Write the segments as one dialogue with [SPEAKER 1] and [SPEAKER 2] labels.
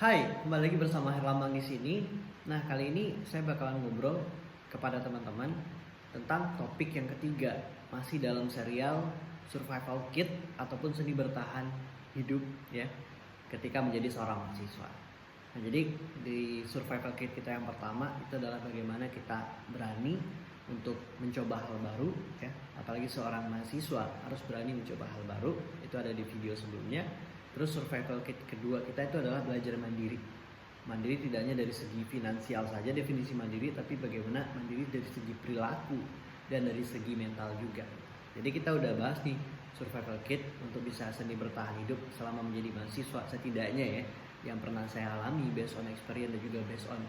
[SPEAKER 1] Hai, kembali lagi bersama Herlambang di sini. Nah, kali ini saya bakalan ngobrol kepada teman-teman tentang topik yang ketiga, masih dalam serial Survival Kit ataupun seni bertahan hidup ya, ketika menjadi seorang mahasiswa. Nah, jadi di Survival Kit kita yang pertama itu adalah bagaimana kita berani untuk mencoba hal baru ya, apalagi seorang mahasiswa harus berani mencoba hal baru. Itu ada di video sebelumnya. Terus survival kit kedua kita itu adalah belajar mandiri. Mandiri tidak hanya dari segi finansial saja definisi mandiri, tapi bagaimana mandiri dari segi perilaku dan dari segi mental juga. Jadi kita udah bahas nih survival kit untuk bisa seni bertahan hidup selama menjadi mahasiswa setidaknya ya, yang pernah saya alami based on experience dan juga based on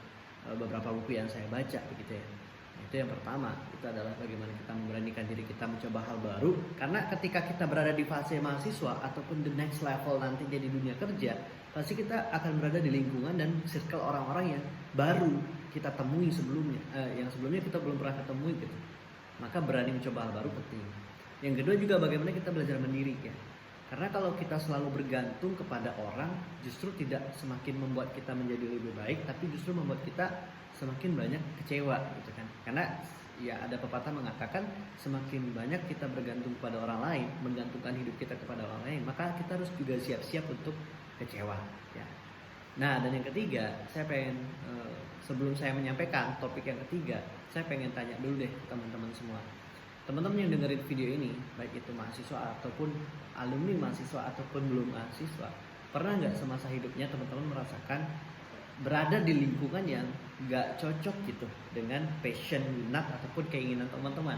[SPEAKER 1] beberapa buku yang saya baca begitu ya. Itu yang pertama, itu adalah bagaimana kita memberanikan diri kita mencoba hal baru. Karena ketika kita berada di fase mahasiswa ataupun the next level nanti di dunia kerja, pasti kita akan berada di lingkungan dan circle orang-orang yang baru kita temui sebelumnya, yang sebelumnya kita belum pernah ketemui gitu. Maka berani mencoba hal baru penting. Yang kedua juga bagaimana kita belajar mandiri ya. Karena kalau kita selalu bergantung kepada orang, justru tidak semakin membuat kita menjadi lebih baik, tapi justru membuat kita semakin banyak kecewa gitu kan. Karena ya ada pepatah mengatakan semakin banyak kita bergantung kepada orang lain, menggantungkan hidup kita kepada orang lain, maka kita harus juga siap-siap untuk kecewa ya. Nah, dan yang ketiga, saya pengen sebelum saya menyampaikan topik yang ketiga, saya pengen tanya dulu deh ke teman-teman semua. Teman-teman yang dengerin video ini, baik itu mahasiswa ataupun alumni mahasiswa ataupun belum mahasiswa, pernah nggak semasa hidupnya teman-teman merasakan berada di lingkungan yang nggak cocok gitu dengan passion, minat ataupun keinginan teman-teman?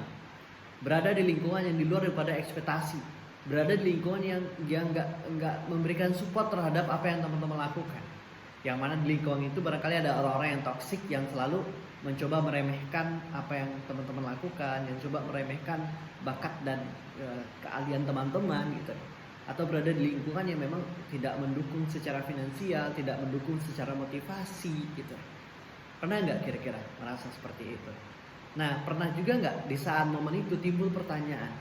[SPEAKER 1] Berada di lingkungan yang di luar daripada ekspektasi, berada di lingkungan yang nggak memberikan support terhadap apa yang teman-teman lakukan. Yang mana di lingkungan itu barangkali ada orang-orang yang toksik yang selalu mencoba meremehkan apa yang teman-teman lakukan, yang coba meremehkan bakat dan keahlian teman-teman gitu. Atau berada di lingkungan yang memang tidak mendukung secara finansial, tidak mendukung secara motivasi gitu. Pernah nggak kira-kira merasa seperti itu? Nah, pernah juga nggak di saat momen itu timbul pertanyaan,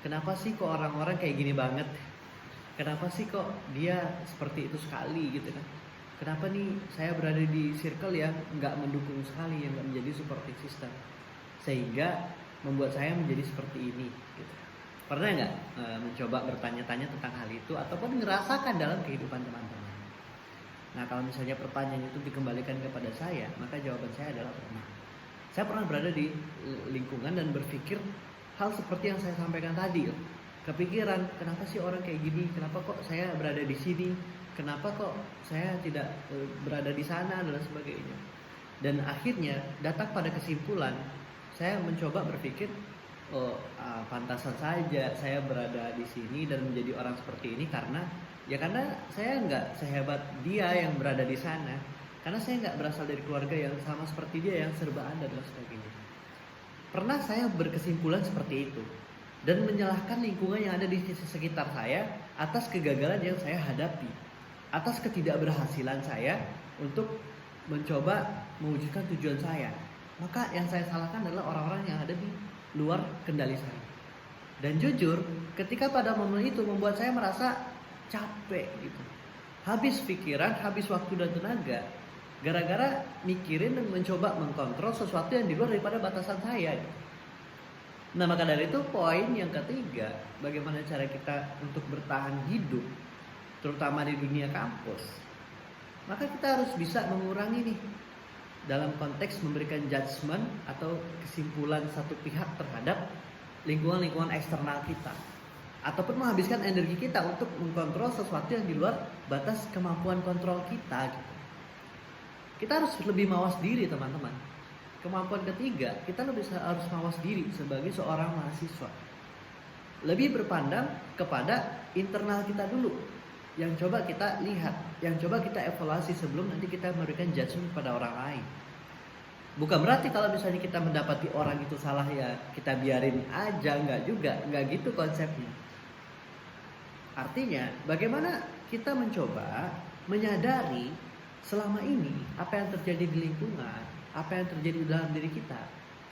[SPEAKER 1] kenapa sih kok orang-orang kayak gini banget? Kenapa sih kok dia seperti itu sekali gitu kan? Kenapa nih saya berada di circle yang nggak mendukung sekali, yang nggak menjadi supporting system, sehingga membuat saya menjadi seperti ini gitu. Pernah nggak mencoba bertanya-tanya tentang hal itu ataupun ngerasakan dalam kehidupan teman-teman? Nah, kalau misalnya pertanyaan itu dikembalikan kepada saya, maka jawaban saya adalah pernah. Saya pernah berada di lingkungan dan berpikir hal seperti yang saya sampaikan tadi. Kepikiran, kenapa sih orang kayak gini? Kenapa kok saya berada di sini? Kenapa kok saya tidak berada di sana dan sebagainya? Dan akhirnya datang pada kesimpulan, saya mencoba berpikir, pantasan saja saya berada di sini dan menjadi orang seperti ini karena saya nggak sehebat dia yang berada di sana, karena saya nggak berasal dari keluarga yang sama seperti dia yang serba ada dan sebagainya. Pernah saya berkesimpulan seperti itu dan menyalahkan lingkungan yang ada di sekitar saya atas kegagalan yang saya hadapi, atas ketidakberhasilan saya untuk mencoba mewujudkan tujuan saya. Maka yang saya salahkan adalah orang-orang yang ada di luar kendali saya. Dan jujur, ketika pada momen itu membuat saya merasa capek gitu. Habis pikiran, habis waktu dan tenaga gara-gara mikirin dan mencoba mengkontrol sesuatu yang di luar daripada batasan saya. Nah, maka dari itu poin yang ketiga, bagaimana cara kita untuk bertahan hidup terutama di dunia kampus. Maka kita harus bisa mengurangi nih dalam konteks memberikan judgement atau kesimpulan satu pihak terhadap lingkungan-lingkungan eksternal kita, ataupun menghabiskan energi kita untuk mengkontrol sesuatu yang di luar batas kemampuan kontrol kita gitu. Kita harus lebih mawas diri teman-teman. Kemampuan ketiga, kita harus mawas diri sebagai seorang mahasiswa. Lebih berpandang kepada internal kita dulu, yang coba kita lihat, yang coba kita evaluasi sebelum nanti kita memberikan judgement pada orang lain. Bukan berarti kalau misalnya kita mendapati orang itu salah ya kita biarin aja, enggak juga, enggak gitu konsepnya. Artinya bagaimana kita mencoba menyadari selama ini apa yang terjadi di lingkungan, apa yang terjadi dalam diri kita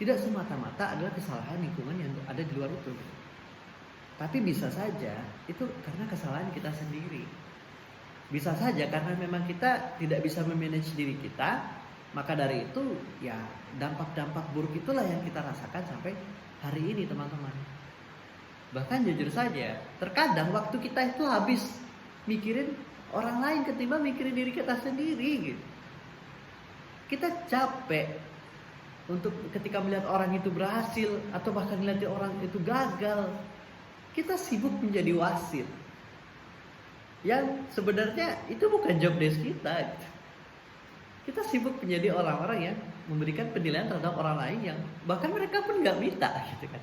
[SPEAKER 1] tidak semata-mata adalah kesalahan lingkungan yang ada di luar itu. Tapi bisa saja itu karena kesalahan kita sendiri. Bisa saja karena memang kita tidak bisa memanage diri kita, maka dari itu ya dampak-dampak buruk itulah yang kita rasakan sampai hari ini teman-teman. Bahkan jujur saja, terkadang waktu kita itu habis mikirin orang lain ketimbang mikirin diri kita sendiri gitu. Kita capek untuk ketika melihat orang itu berhasil atau bahkan melihat orang itu gagal, kita sibuk menjadi wasit. Yang sebenarnya itu bukan job desk kita. Kita sibuk menjadi orang-orang yang memberikan penilaian terhadap orang lain yang bahkan mereka pun nggak minta gitu kan.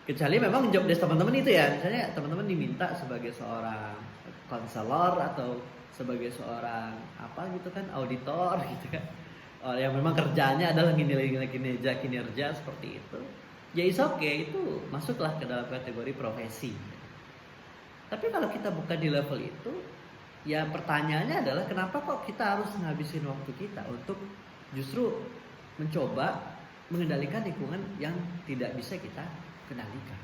[SPEAKER 1] Kecuali memang job desk teman-teman itu ya, misalnya teman-teman diminta sebagai seorang konselor atau sebagai seorang apa gitu kan, auditor gitu kan. Oh, yang memang kerjanya adalah nilai-nilai kinerja seperti itu. Ya is okay, itu masuklah ke dalam kategori profesi. Tapi kalau kita bukan di level itu, ya pertanyaannya adalah kenapa kok kita harus menghabisin waktu kita untuk justru mencoba mengendalikan lingkungan yang tidak bisa kita kendalikan.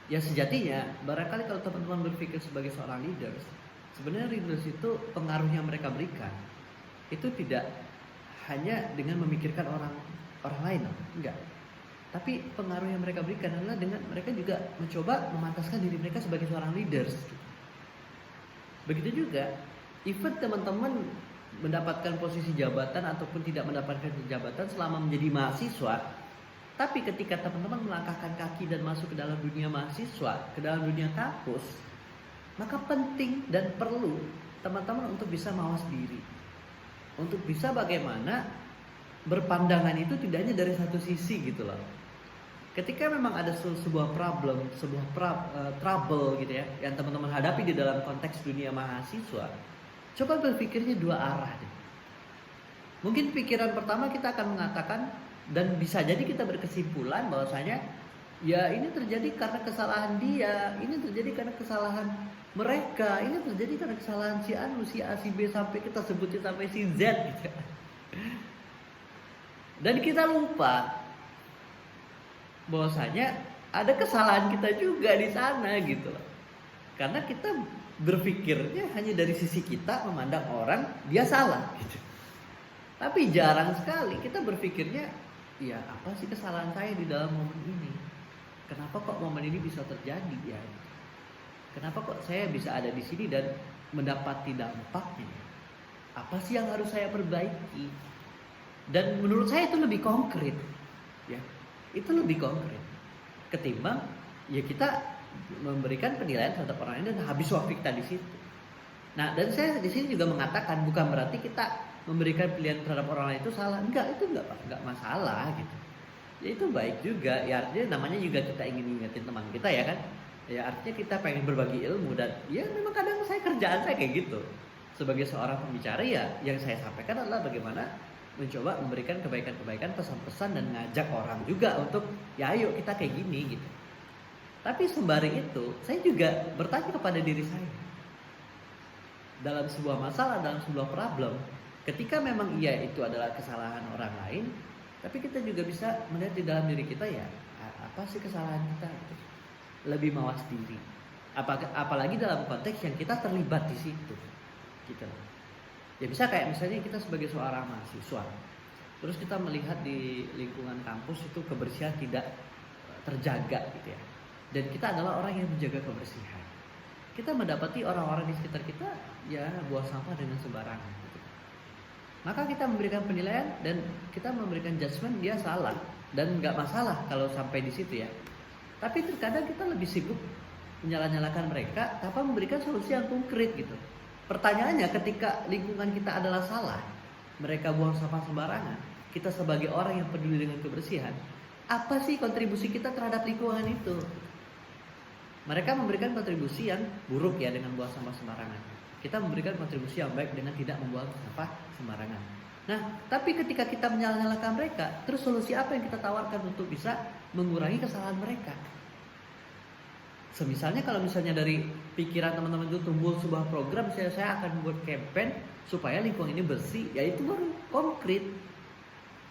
[SPEAKER 1] Ya sejatinya, barangkali kalau teman-teman berpikir sebagai seorang leaders, sebenarnya leaders itu pengaruh yang mereka berikan itu tidak hanya dengan memikirkan orang lain, enggak. Tapi pengaruh yang mereka berikan adalah dengan mereka juga mencoba memantaskan diri mereka sebagai seorang leaders. Begitu juga, even teman-teman mendapatkan posisi jabatan ataupun tidak mendapatkan jabatan selama menjadi mahasiswa, tapi ketika teman-teman melangkahkan kaki dan masuk ke dalam dunia mahasiswa, ke dalam dunia kampus, maka penting dan perlu teman-teman untuk bisa mawas diri. Untuk bisa bagaimana berpandangan itu tidak hanya dari satu sisi gitu loh. Ketika memang ada sebuah problem, trouble gitu ya, yang teman-teman hadapi di dalam konteks dunia mahasiswa, coba berpikirnya dua arah deh. Mungkin pikiran pertama kita akan mengatakan dan bisa jadi kita berkesimpulan bahwasanya ya ini terjadi karena kesalahan dia, ini terjadi karena kesalahan mereka, ini terjadi karena kesalahan si Anu, si A, si B sampai kita sebutin sampai si Z gitu. Dan kita lupa bahwasanya ada kesalahan kita juga di sana gitu loh. Karena kita berpikirnya hanya dari sisi kita memandang orang dia salah gitu. Tapi jarang sekali kita berpikirnya, ya apa sih kesalahan saya di dalam momen ini? Kenapa kok momen ini bisa terjadi ya? Kenapa kok saya bisa ada di sini dan mendapati dampaknya? Apa sih yang harus saya perbaiki? Dan menurut saya itu lebih konkret, ya. Itu lebih konkret ketimbang ya kita memberikan penilaian terhadap orang lain dan habis waktu kita di situ. Nah, dan saya di sini juga mengatakan bukan berarti kita memberikan pilihan terhadap orang lain itu salah. Enggak, itu enggak masalah gitu. Ya itu baik juga. Ya artinya namanya juga kita ingin ingetin teman kita ya kan. Ya artinya kita pengen berbagi ilmu dan ya memang kadang kerjaan saya kayak gitu. Sebagai seorang pembicara ya yang saya sampaikan adalah bagaimana mencoba memberikan kebaikan-kebaikan, pesan-pesan dan ngajak orang juga untuk ya ayo kita kayak gini gitu. Tapi sembari itu saya juga bertanya kepada diri saya. Dalam sebuah masalah, dalam sebuah problem, ketika memang iya itu adalah kesalahan orang lain, tapi kita juga bisa melihat di dalam diri kita ya apa sih kesalahan kita itu. Lebih mawas diri. Apalagi dalam konteks yang kita terlibat di situ. Gitu. Ya bisa kayak misalnya kita sebagai seorang mahasiswa, terus kita melihat di lingkungan kampus itu kebersihan tidak terjaga gitu ya. Dan kita adalah orang yang menjaga kebersihan. Kita mendapati orang-orang di sekitar kita ya buang sampah dengan sembarangan gitu. Maka kita memberikan penilaian dan kita memberikan judgement dia salah dan nggak masalah kalau sampai di situ ya. Tapi terkadang kita lebih sibuk menyalahkan mereka tanpa memberikan solusi yang konkret gitu. Pertanyaannya ketika lingkungan kita adalah salah, mereka buang sampah sembarangan, kita sebagai orang yang peduli dengan kebersihan, apa sih kontribusi kita terhadap lingkungan itu? Mereka memberikan kontribusi yang buruk ya dengan buang sampah sembarangan. Kita memberikan kontribusi yang baik dengan tidak membuang sampah sembarangan. Nah, tapi ketika kita menyalahkan mereka, terus solusi apa yang kita tawarkan untuk bisa mengurangi kesalahan mereka? Misalnya kalau misalnya dari pikiran teman-teman itu tumbuh sebuah program, saya akan buat campaign supaya lingkungan ini bersih, ya itu baru konkret.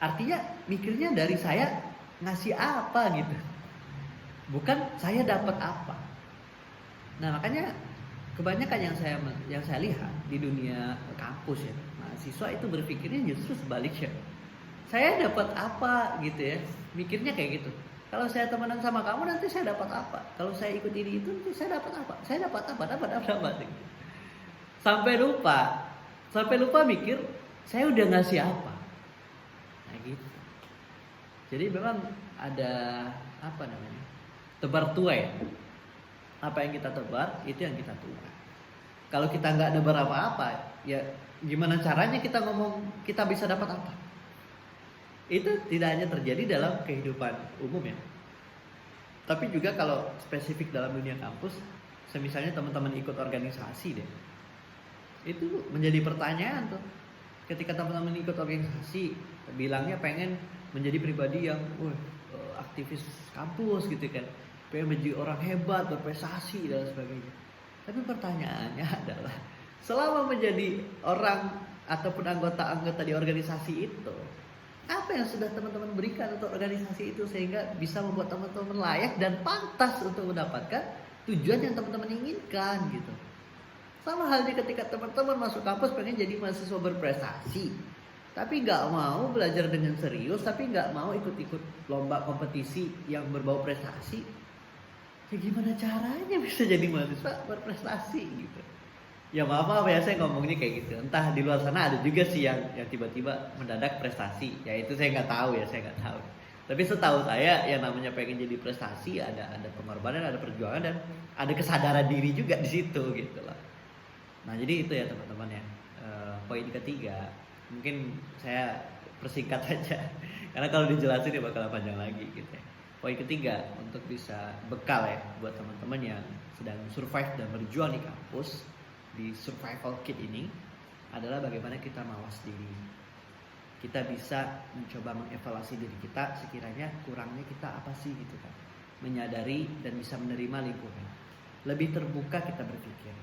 [SPEAKER 1] Artinya mikirnya dari saya ngasih apa gitu, bukan saya dapat apa. Nah makanya kebanyakan yang saya lihat di dunia kampus ya, mahasiswa itu berpikirnya justru sebaliknya. Saya dapat apa gitu ya, mikirnya kayak gitu. Kalau saya temenan sama kamu nanti saya dapat apa? Kalau saya ikut ini itu nanti saya dapat apa? Saya dapat apa? Dapat. Gitu. Sampai lupa mikir saya udah ngasih apa. Nah gitu. Jadi memang ada apa namanya? Tebar tuai. Apa yang kita tebar itu yang kita tuai. Kalau kita nggak nebar apa-apa, ya gimana caranya kita ngomong kita bisa dapat apa? Itu tidak hanya terjadi dalam kehidupan umum ya, tapi juga kalau spesifik dalam dunia kampus, misalnya teman-teman ikut organisasi deh, itu menjadi pertanyaan tuh. Ketika teman-teman ikut organisasi, bilangnya pengen menjadi pribadi yang aktivis kampus gitu kan, pengen menjadi orang hebat, berprestasi dan sebagainya. Tapi pertanyaannya adalah, selama menjadi orang ataupun anggota-anggota di organisasi itu, apa yang sudah teman-teman berikan untuk organisasi itu sehingga bisa membuat teman-teman layak dan pantas untuk mendapatkan tujuan yang teman-teman inginkan gitu. Sama halnya ketika teman-teman masuk kampus pengen jadi mahasiswa berprestasi, tapi nggak mau belajar dengan serius, tapi nggak mau ikut-ikut lomba kompetisi yang berbau prestasi, ya gimana caranya bisa jadi mahasiswa berprestasi gitu. Ya maaf ya saya ngomongnya kayak gitu. Entah di luar sana ada juga sih yang tiba-tiba mendadak prestasi. Ya itu saya nggak tahu ya, saya nggak tahu. Tapi setahu saya yang namanya pengen jadi prestasi ada pengorbanan, ada perjuangan dan ada kesadaran diri juga di situ gitu loh. Nah jadi itu ya teman-teman ya. Poin ketiga mungkin saya persingkat saja karena kalau dijelasin ya bakal panjang lagi gitu ya. Poin ketiga untuk bisa bekal ya buat teman-teman yang sedang survive dan berjuang di kampus, di survival kit ini adalah bagaimana kita mawas diri. Kita bisa mencoba mengevaluasi diri kita, sekiranya kurangnya kita apa sih gitu kan. Menyadari dan bisa menerima lingkungan. Lebih terbuka kita berpikir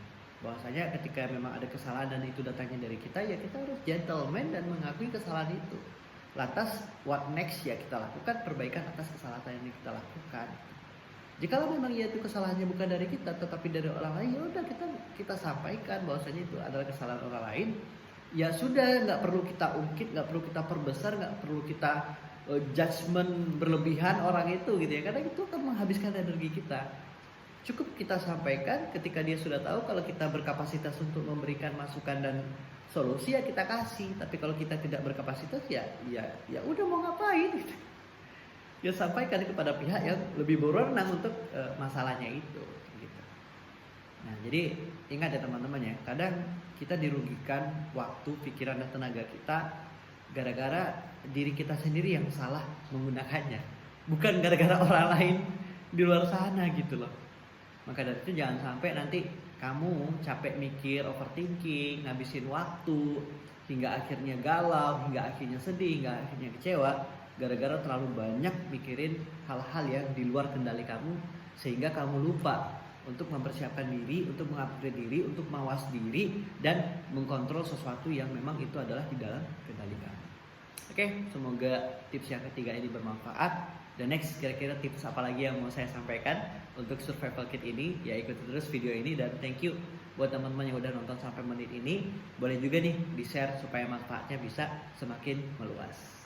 [SPEAKER 1] bahwasanya ketika memang ada kesalahan dan itu datangnya dari kita, ya kita harus gentleman dan mengakui kesalahan itu. Lantas what next ya kita lakukan perbaikan atas kesalahan yang kita lakukan. Jikalau memang itu kesalahannya bukan dari kita tetapi dari orang lain, ya udah kita sampaikan bahwasanya itu adalah kesalahan orang lain. Ya sudah, nggak perlu kita ungkit, nggak perlu kita perbesar, nggak perlu kita judgement berlebihan orang itu gitu ya, karena itu akan menghabiskan energi kita. Cukup kita sampaikan ketika dia sudah tahu kalau kita berkapasitas untuk memberikan masukan dan solusi ya kita kasih. Tapi kalau kita tidak berkapasitas ya udah mau ngapain gitu. Ya sampaikan kepada pihak yang lebih berwenang untuk masalahnya itu gitu. Nah jadi ingat ya teman-teman ya, kadang kita dirugikan waktu, pikiran dan tenaga kita gara-gara diri kita sendiri yang salah menggunakannya, bukan gara-gara orang lain di luar sana gitu loh. Maka dari itu jangan sampai nanti kamu capek mikir, overthinking, ngabisin waktu hingga akhirnya galau, hingga akhirnya sedih, hingga akhirnya kecewa gara-gara terlalu banyak mikirin hal-hal yang di luar kendali kamu, sehingga kamu lupa untuk mempersiapkan diri, untuk mengupgrade diri, untuk mawas diri dan mengkontrol sesuatu yang memang itu adalah di dalam kendali kamu. Oke, semoga tips yang ketiga ini bermanfaat. Dan next, kira-kira tips apa lagi yang mau saya sampaikan untuk survival kit ini? Ya ikuti terus video ini dan thank you buat teman-teman yang udah nonton sampai menit ini. Boleh juga nih di-share supaya manfaatnya bisa semakin meluas.